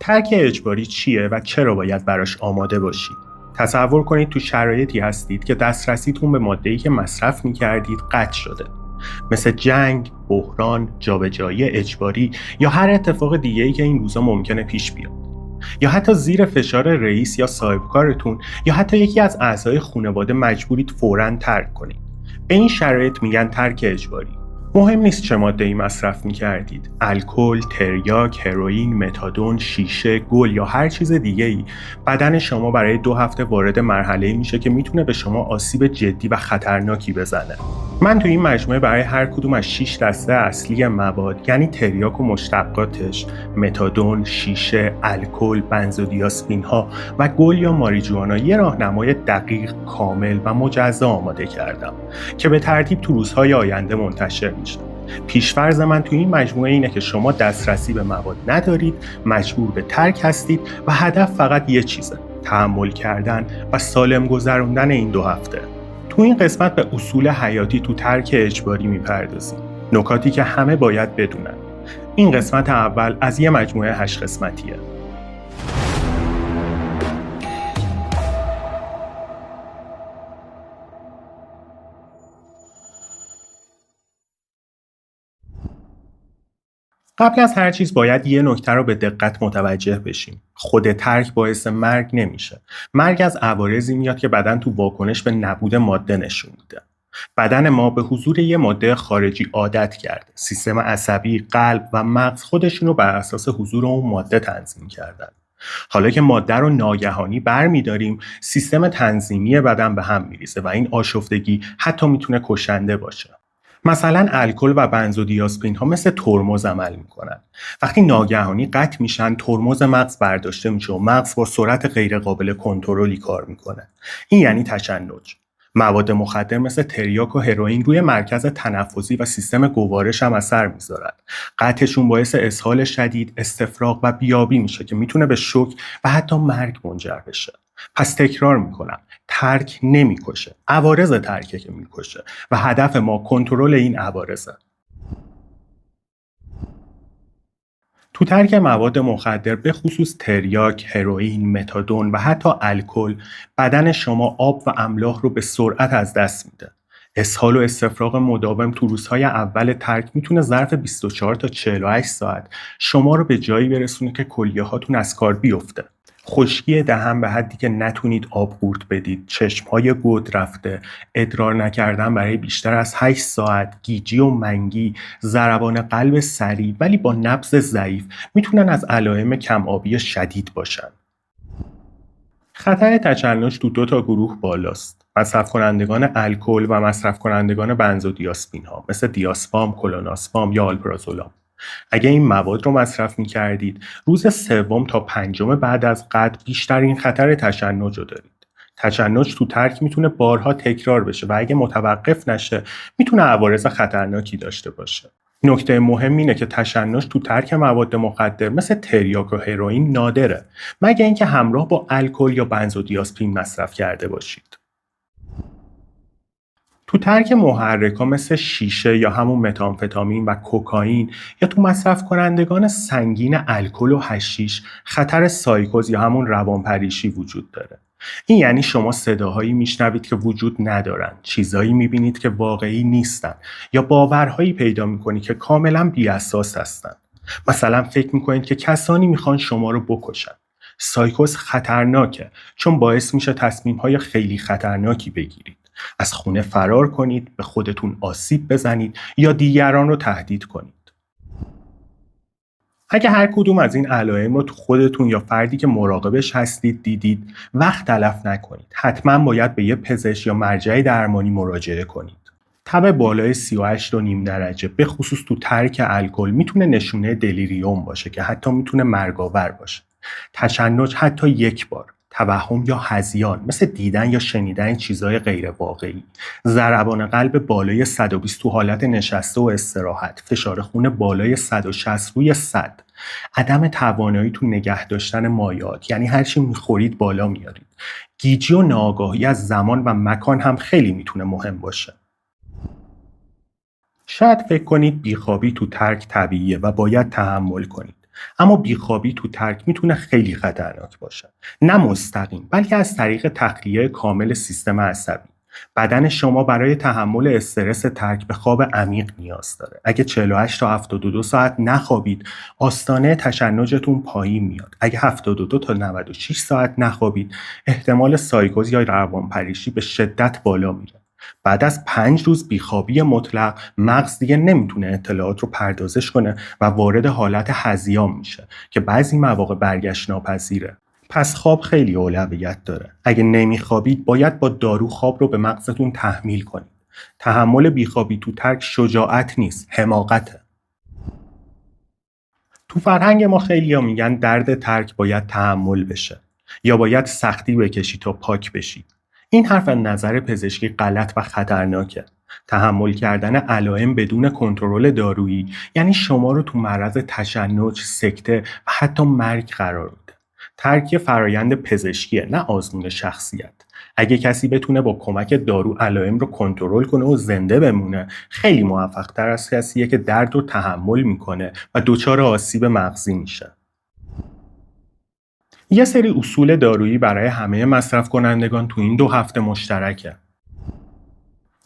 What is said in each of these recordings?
ترک اجباری چیه و چرا باید براش آماده باشید؟ تصور کنید تو شرایطی هستید که دسترسیتون به ماده‌ای که مصرف می‌کردید قطع شده. مثل جنگ، بحران، جابجایی اجباری یا هر اتفاق دیگه‌ای که این روزا ممکنه پیش بیاد. یا حتی زیر فشار رئیس یا صاحبکارتون یا حتی یکی از اعضای خانواده مجبورید فوراً ترک کنید. به این شرایط میگن ترک اجباری. مهم نیست چه ماده‌ای مصرف می‌کردید. الکل، تریاک، هروئین، متادون، شیشه، گل یا هر چیز دیگه‌ای بدن شما برای 2 هفته وارد مرحله‌ای میشه که میتونه به شما آسیب جدی و خطرناکی بزنه. من تو این مجموعه برای هر کدوم از 6 دسته اصلی مواد یعنی تریاک و مشتقاتش، متادون، شیشه، الکل، بنزودیازپین‌ها و گل یا ماریجوانا یه راهنمای دقیق، کامل و مجزا آماده کردم که به ترتیب تو روزهای آینده منتشر میشه. پیشفرض من تو این مجموعه اینه که شما دسترسی به مواد ندارید، مجبور به ترک هستید و هدف فقط یه چیزه: تحمل کردن و سالم گذروندن این 2 هفته. تو این قسمت به اصول حیاتی تو ترک اجباری میپردازیم. نکاتی که همه باید بدونن. این قسمت اول از یه مجموعه 8 قسمتیه. قبل از هر چیز باید یه نکته رو به دقت متوجه بشیم. خود ترک باعث مرگ نمیشه. مرگ از عوارضی میاد که بدن تو واکنش به نبود ماده نشون میده. بدن ما به حضور یه ماده خارجی عادت کرده. سیستم عصبی، قلب و مغز خودشون رو بر اساس حضور اون ماده تنظیم کردن. حالا که ماده رو ناگهانی برمی‌داریم، سیستم تنظیمی بدن به هم میریزه و این آشفتگی حتی میتونه کشنده باشه. مثلا الکل و بنزودیازپین ها مثل ترمز عمل میکنن. وقتی ناگهانی قطع میشن، ترمز مغز برداشته میشه و مغز با سرعت غیر قابل کنترلی کار میکنه. این یعنی تشنج. مواد مخدر مثل تریاک و هروئین روی مرکز تنفسی و سیستم گوارش هم اثر میذارن. قطعشون باعث اسهال شدید، استفراغ و بیابی میشه که میتونه به شوک و حتی مرگ منجر بشه. پس تکرار میکنم، ترک نمیکشه، عوارض ترکه که میکشه و هدف ما کنترل این عوارضه. تو ترک مواد مخدر به خصوص تریاک، هروئین، متادون و حتی الکل، بدن شما آب و املاح رو به سرعت از دست میده. اسهال و استفراغ مداوم تو روزهای اول ترک میتونه ظرف 24 تا 48 ساعت شما رو به جایی برسونه که کلیه هاتون از کار بیفته. خشکی دهن به حدی که نتونید آب قورت بدید، چشم‌های گود رفته، ادرار نکردن برای بیشتر از 8 ساعت، گیجی و منگی، ضربان قلب سریع ولی با نبض ضعیف میتونن از علائم کم آبی شدید باشن. خطر تشنج تو 2 تا گروه بالاست: مصرف کنندگان الکل و مصرف کنندگان بنزودیازپین ها مثل دیاسپام، کلوناسپام یا آلپرازولام. اگه این مواد رو مصرف می‌کردید، روز سوم تا پنجم بعد از قطع بیشترین خطر تشنج رو دارید. تشنج تو ترک میتونه بارها تکرار بشه و اگه متوقف نشه میتونه عوارض خطرناکی داشته باشه. نکته مهم اینه که تشنج تو ترک مواد مخدر مثل تریاک و هروئین نادره، مگر اینکه همراه با الکل یا بنزودیازپین مصرف کرده باشید. تو ترک محرک‌ها مثل شیشه یا همون متامفتامین و کوکائین یا تو مصرف کنندگان سنگین الکل و حشیش خطر سایکوز یا همون روانپریشی وجود داره. این یعنی شما صداهایی میشنوید که وجود ندارن، چیزایی میبینید که واقعی نیستن یا باورهایی پیدا میکنید که کاملا بی‌اساس هستن. مثلا فکر میکنید که کسانی میخوان شما رو بکشن. سایکوز خطرناکه چون باعث میشه تصمیم‌های خیلی خطرناکی بگیرید. از خونه فرار کنید، به خودتون آسیب بزنید یا دیگران رو تهدید کنید. اگه هر کدوم از این علائم رو تو خودتون یا فردی که مراقبش هستید دیدید، وقت تلف نکنید. حتما باید به یه پزشک یا مرجع درمانی مراجعه کنید. تب بالای 38.5 درجه به خصوص تو ترک الکل میتونه نشونه دلیریوم باشه که حتی میتونه مرگاور باشه. تشنج حتی یک بار، توهم یا هذیان مثل دیدن یا شنیدن چیزهای غیر واقعی، ضربان قلب بالای 120 تو حالت نشسته و استراحت، فشار خون بالای 160 روی 100، عدم توانایی تو نگه داشتن مایعات یعنی هر چی میخورید بالا میارید، گیجی و ناآگاهی از زمان و مکان هم خیلی میتونه مهم باشه. شاید فکر کنید بیخوابی تو ترک طبیعیه و باید تحمل کنید. اما بیخوابی تو ترک میتونه خیلی خطرناک باشه. نه مستقیم، بلکه از طریق تخلیه کامل سیستم عصبی. بدن شما برای تحمل استرس ترک به خواب عمیق نیاز داره. اگه 48 تا 72 ساعت نخوابید، آستانه تشنجتون پایین میاد. اگه 72 تا 96 ساعت نخوابید، احتمال سایکوز یا روانپریشی به شدت بالا میره. بعد از 5 روز بیخوابی مطلق، مغز دیگه نمیتونه اطلاعات رو پردازش کنه و وارد حالت هذیان میشه که بعضی مواقع برگشت ناپذیره. پس خواب خیلی اولویت داره. اگه نمیخوابید، باید با دارو خواب رو به مغزتون تحمیل کنید. تحمل بیخوابی تو ترک شجاعت نیست، حماقته. تو فرهنگ ما خیلی‌ها میگن درد ترک باید تحمل بشه یا باید سختی بکشی تا پاک بشی. این حرف از نظر پزشکی غلط و خطرناکه. تحمل کردن علائم بدون کنترل دارویی یعنی شما رو تو معرض تشنج، سکته و حتی مرگ قرار میده. ترک یه فرایند پزشکیه، نه آزمون شخصیت. اگه کسی بتونه با کمک دارو علائم رو کنترل کنه و زنده بمونه، خیلی موفق‌تر از کسیه که درد رو تحمل میکنه و دچار آسیب مغزی میشه. یه سری اصول دارویی برای همه مصرف کنندگان تو این 2 هفته مشترکه.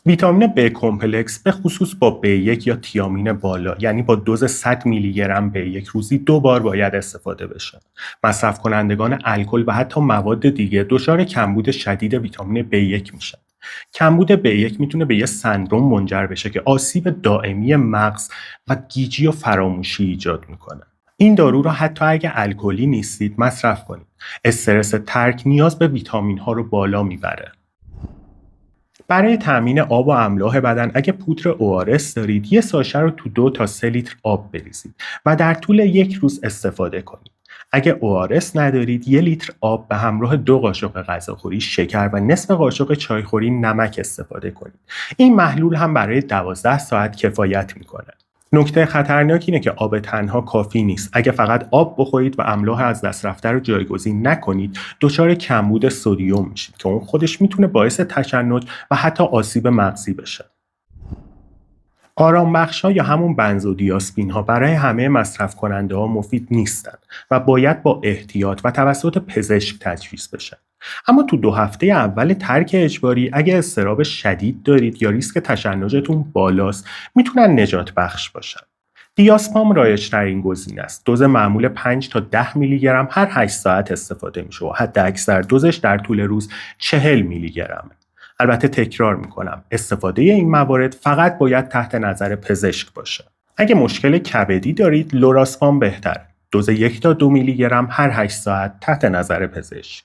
ویتامین B کمپلکس به خصوص با B1 یا تیامین بالا، یعنی با دوز 100 میلی گرم B1 روزی 2 بار باید استفاده بشه. مصرف کنندگان الکل و حتی مواد دیگه دچار کمبود شدید ویتامین B1 میشن. کمبود B1 میتونه به یه سندروم منجر بشه که آسیب دائمی مغز و گیجی و فراموشی ایجاد میکنه. این دارو رو حتی اگه الکلی نیستید مصرف کنید. استرس ترک نیاز به ویتامین ها رو بالا میبره. برای تامین آب و املاح بدن، اگه پودر ORS دارید، یه ساشه رو تو 2 تا 3 لیتر آب بریزید و در طول 1 روز استفاده کنید. اگه ORS ندارید، 1 لیتر آب به همراه 2 قاشق غذاخوری شکر و نصف قاشق چایخوری نمک استفاده کنید. این محلول هم برای 12 ساعت کفایت میکنه. نکته خطرناک اینه که آب تنها کافی نیست. اگه فقط آب بخورید و املاح از دست رفته رو جایگزین نکنید، دچار کمبود سدیم میشید که اون خودش میتونه باعث تشنج و حتی آسیب مغزی بشه. آرامبخش‌ها یا همون بنزودیازپین‌ها برای همه مصرف کننده‌ها مفید نیستن و باید با احتیاط و توسط پزشک تجویز بشن. اما تو 2 هفته اول ترک اجباری، اگه اضطراب شدید دارید یا ریسک تشنجتون بالاست، میتونن نجات بخش باشن. دیازپام رایج‌ترین گزینه است. دوز معمول 5 تا 10 میلی گرم هر 8 ساعت استفاده میشه و حداکثر دوزش در طول روز 40 میلی گرمه. البته تکرار میکنم، استفاده این موارد فقط باید تحت نظر پزشک باشه. اگه مشکل کبدی دارید، لوراسپام بهتره. دوز 1 تا 2 میلی گرم هر 8 ساعت تحت نظر پزشک.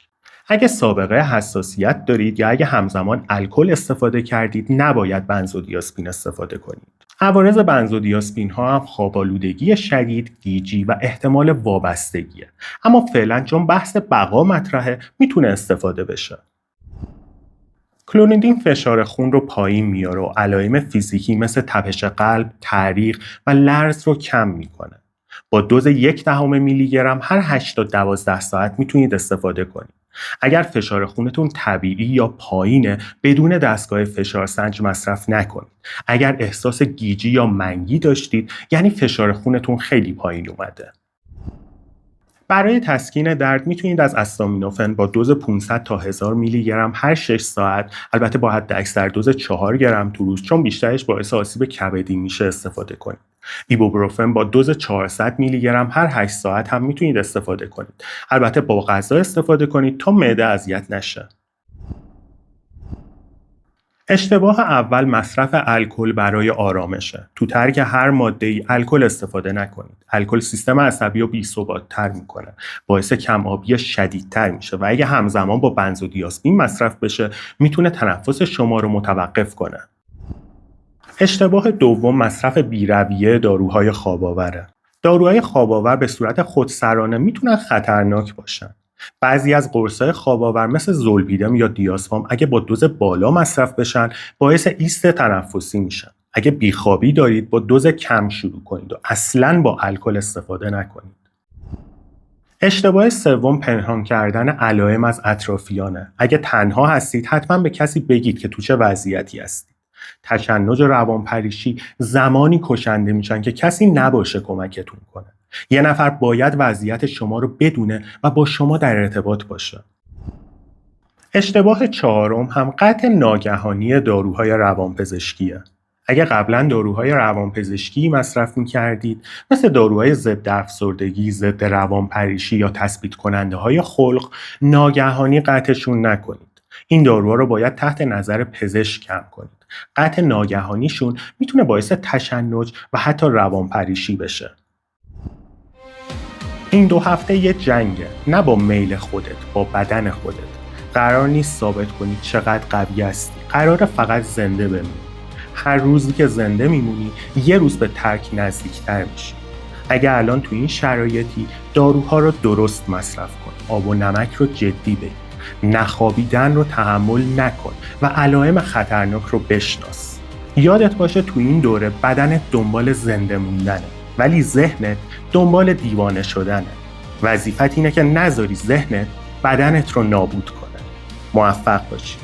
اگه سابقه حساسیت دارید یا اگه همزمان الکل استفاده کردید، نباید بنزودیازپین استفاده کنید. عوارض بنزودیازپین ها هم خواب‌آلودگی شدید، گیجی و احتمال وابستگیه. اما فعلا چون بحث بقا مطرحه، میتونه استفاده بشه. کلونیدین فشار خون رو پایین میاره و علائم فیزیکی مثل تپش قلب، تعریق و لرز رو کم میکنه. با دوز 0.1 میلی گرم هر 8 تا 12 ساعت میتونید استفاده کنید. اگر فشار خونتون طبیعی یا پایینه، بدون دستگاه فشارسنج مصرف نکنید. اگر احساس گیجی یا منگی داشتید، یعنی فشار خونتون خیلی پایین اومده. برای تسکین درد میتونید از استامینوفن با دوز 500 تا 1000 میلی گرم هر 6 ساعت، البته با حداکثر دوز 4 گرم تو روز، چون بیشترش باعث آسیب کبدی میشه، استفاده کنید. ایبوپروفن با دوز 400 میلی گرم هر 8 ساعت هم میتونید استفاده کنید. البته با غذا استفاده کنید تا معده اذیت نشه. اشتباه اول مصرف الکل برای آرامشه. تو ترک هر ماده‌ای الکل استفاده نکنید. الکل سیستم عصبی رو بی‌ثبات‌تر میکنه، باعث کم‌آبی شدیدتر میشه و اگه همزمان با بنزودیازپین مصرف بشه، میتونه تنفس شما رو متوقف کنه. اشتباه دوم مصرف بی‌رویه داروهای خواب‌آوره. داروهای خواب‌آور به صورت خودسرانه میتونن خطرناک باشن. بعضی از قرص‌های خواب‌آور مثل زولپیدم یا دیازپام اگه با دوز بالا مصرف بشن، باعث ایست تنفسی میشن. اگه بیخوابی دارید، با دوز کم شروع کنید و اصلاً با الکل استفاده نکنید. اشتباه سوم پنهان کردن علائم از اطرافیانه. اگه تنها هستید، حتما به کسی بگید که تو چه وضعیتی هستید. تشنج و روانپریشی زمانی کشنده میشن که کسی نباشه کمکتون کنه. یه نفر باید وضعیت شما رو بدونه و با شما در ارتباط باشه. اشتباه چهارم هم قطع ناگهانی داروهای روانپزشکیه. اگه قبلا داروهای روانپزشکی مصرف می‌کردید، مثل داروهای ضد افسردگی، ضد روانپریشی یا تثبیت کننده های خلق، ناگهانی قطعشون نکنید. این داروها رو باید تحت نظر پزشک کم کنید. قطع ناگهانیشون میتونه باعث تشنج و حتی روانپریشی بشه. این 2 هفته یه جنگه، نه با میل خودت، با بدن خودت. قرار نیست ثابت کنی چقدر قوی هستی، قراره فقط زنده بمونی. هر روزی که زنده میمونی یه روز به ترک نزدیکتر میشی. اگه الان تو این شرایطی، داروها رو درست مصرف کن، آب و نمک رو جدی بگیر، نخوابیدن رو تحمل نکن و علائم خطرناک رو بشناس. یادت باشه تو این دوره بدنت دنبال زنده موندنه، ولی ذهنت دنبال دیوانه شدنه. وظیفت اینه که نذاری ذهنت بدنت رو نابود کنه. موفق باشی.